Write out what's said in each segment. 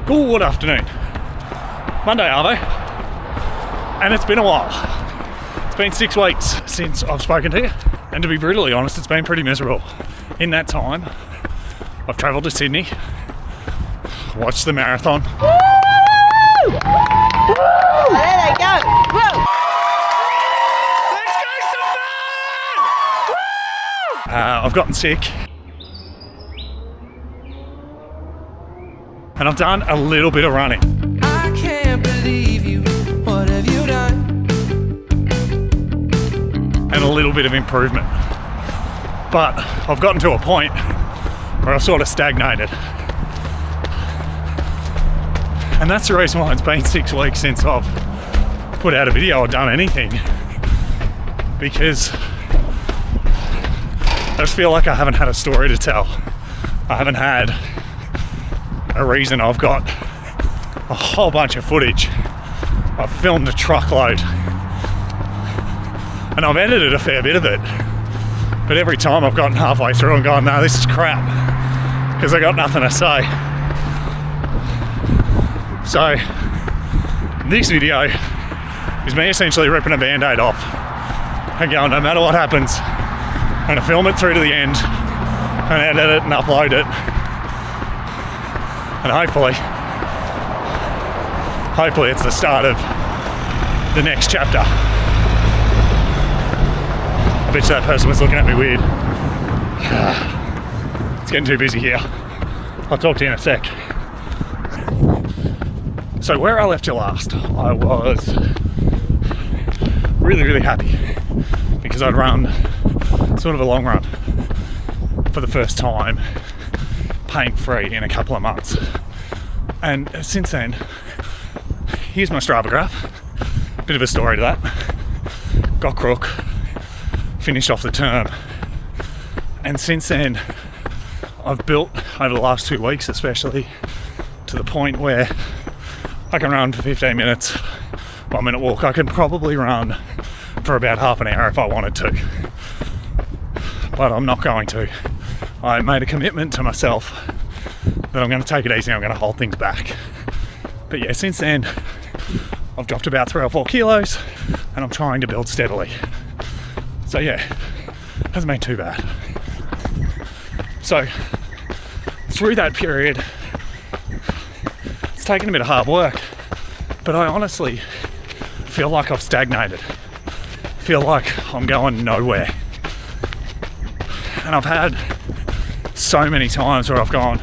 Good afternoon. Monday, are they? And it's been a while. It's been 6 weeks since I've spoken to you, and to be brutally honest, it's been pretty miserable. In that time, I've travelled to Sydney, watched the marathon. Woo! Oh, there they go. Woo! Let's go some fun! I've gotten sick. And I've done a little bit of running. I can't believe you. What have you done? And a little bit of improvement. But I've gotten to a point where I've sort of stagnated. And that's the reason why it's been 6 weeks since I've put out a video or done anything. Because I just feel like I haven't had a story to tell. I haven't had a reason. I've got a whole bunch of footage. I've filmed a truckload. And I've edited a fair bit of it. But every time I've gotten halfway through and gone, no, this is crap. Because I got nothing to say. So, this video is me essentially ripping a bandaid off and going, no matter what happens, I'm going to film it through to the end and edit it and upload it. And hopefully it's the start of the next chapter. I bet that person was looking at me weird. It's getting too busy here. I'll talk to you in a sec. So where I left you last, I was really happy because I'd run sort of a long run for the first time, pain-free in a couple of months. And since then, here's my Strava graph. Bit of a story to that. Got crook, finished off the term. And since then, I've built over the last 2 weeks especially to the point where I can run for 15 minutes, 1 minute walk. I can probably run for about half an hour if I wanted to. But I'm not going to. I made a commitment to myself that I'm going to take it easy, I'm going to hold things back. But yeah, since then, I've dropped about 3 or 4 kilos and I'm trying to build steadily. So yeah, hasn't been too bad. So, through that period, it's taken a bit of hard work, but I honestly feel like I've stagnated. Feel like I'm going nowhere. And I've had so many times where I've gone,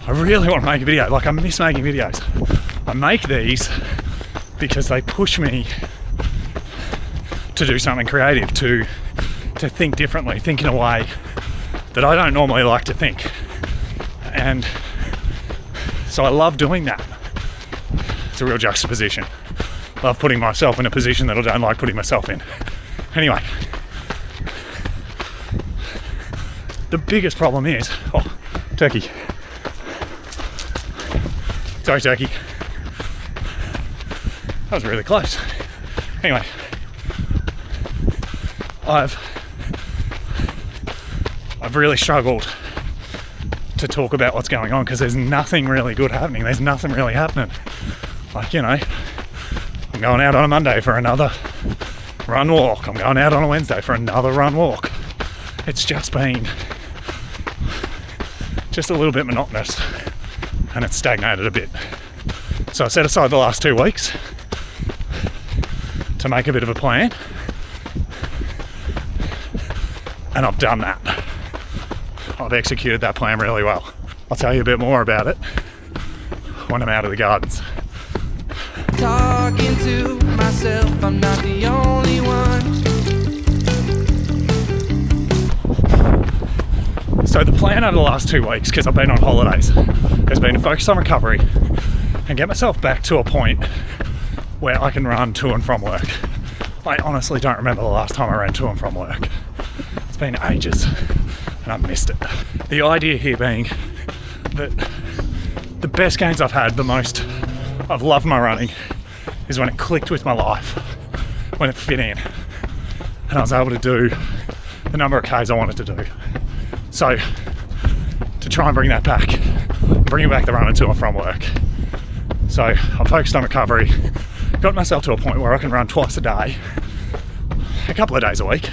I really want to make a video. Like, I miss making videos. I make these because they push me to do something creative, to think differently, think in a way that I don't normally like to think. And so I love doing that. It's a real juxtaposition. Love putting myself in a position that I don't like putting myself in. Anyway, the biggest problem is, turkey. Sorry, turkey. That was really close. Anyway, I've really struggled to talk about what's going on because there's nothing really good happening. There's nothing really happening. Like, you know, I'm going out on a Monday for another run walk. I'm going out on a Wednesday for another run walk. It's just been just a little bit monotonous and it's stagnated a bit. So I set aside the last 2 weeks to make a bit of a plan, and I've done that. I've executed that plan really well. I'll tell you a bit more about it when I'm out of the gardens. Talking to myself, I'm not the only one. So the plan over the last 2 weeks, because I've been on holidays, has been to focus on recovery and get myself back to a point where I can run to and from work. I honestly don't remember the last time I ran to and from work. It's been ages and I've missed it. The idea here being that the best gains I've had, the most I've loved my running, is when it clicked with my life, when it fit in, and I was able to do the number of Ks I wanted to do. So, to try and bring that back, bringing back the running to and from work, So I'm focused on recovery. Got myself to a point where I can run twice a day, a couple of days a week,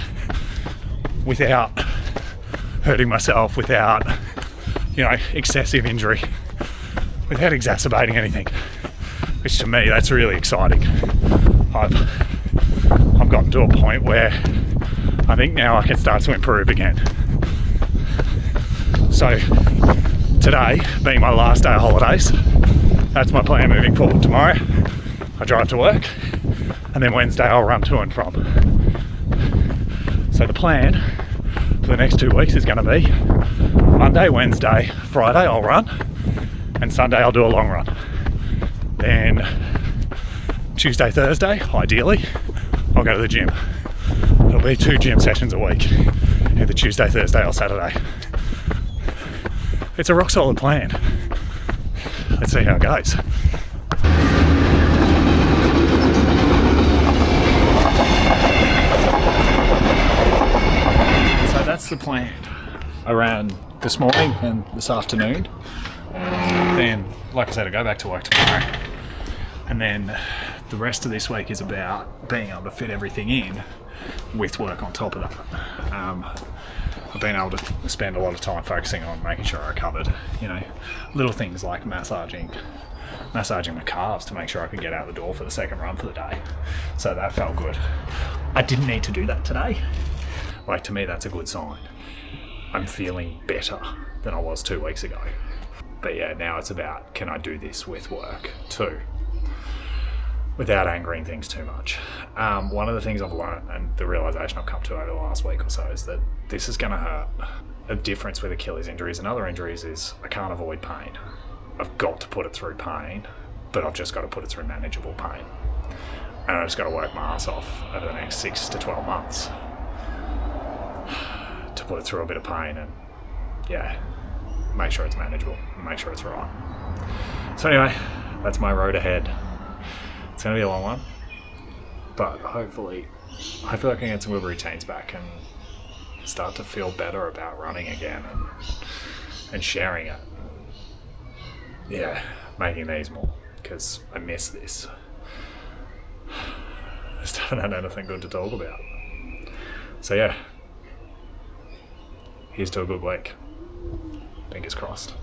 without hurting myself, without, excessive injury, without exacerbating anything. Which to me, that's really exciting. I've gotten to a point where I think now I can start to improve again. So today, being my last day of holidays, that's my plan moving forward. Tomorrow, I drive to work, and then Wednesday I'll run to and from. So the plan for the next 2 weeks is going to be Monday, Wednesday, Friday I'll run, and Sunday I'll do a long run. Then Tuesday, Thursday, ideally, I'll go to the gym. It'll be 2 gym sessions a week, either Tuesday, Thursday or Saturday. It's a rock solid plan. Let's see how it goes. So that's the plan. I ran this morning and this afternoon. Then, like I said, I go back to work tomorrow. And then the rest of this week is about being able to fit everything in with work on top of that. I've been able to spend a lot of time focusing on making sure I recovered, little things like massaging my calves to make sure I could get out the door for the second run for the day. So that felt good. I didn't need to do that today. To me, that's a good sign. I'm feeling better than I was 2 weeks ago. But yeah, now it's about, can I do this with work too, without angering things too much. One of the things I've learned, and the realisation I've come to over the last week or so, is that this is going to hurt. A difference with Achilles injuries and other injuries is I can't avoid pain. I've got to put it through pain, but I've just got to put it through manageable pain. And I've just got to work my ass off over the next 6 to 12 months to put it through a bit of pain and, make sure it's manageable and make sure it's right. So anyway, that's my road ahead. It's going to be a long one, but hopefully I can get some good routines back and start to feel better about running again and sharing it. Yeah, making these more, because I miss this. I just haven't had anything good to talk about. So yeah, here's to a good week. Fingers crossed.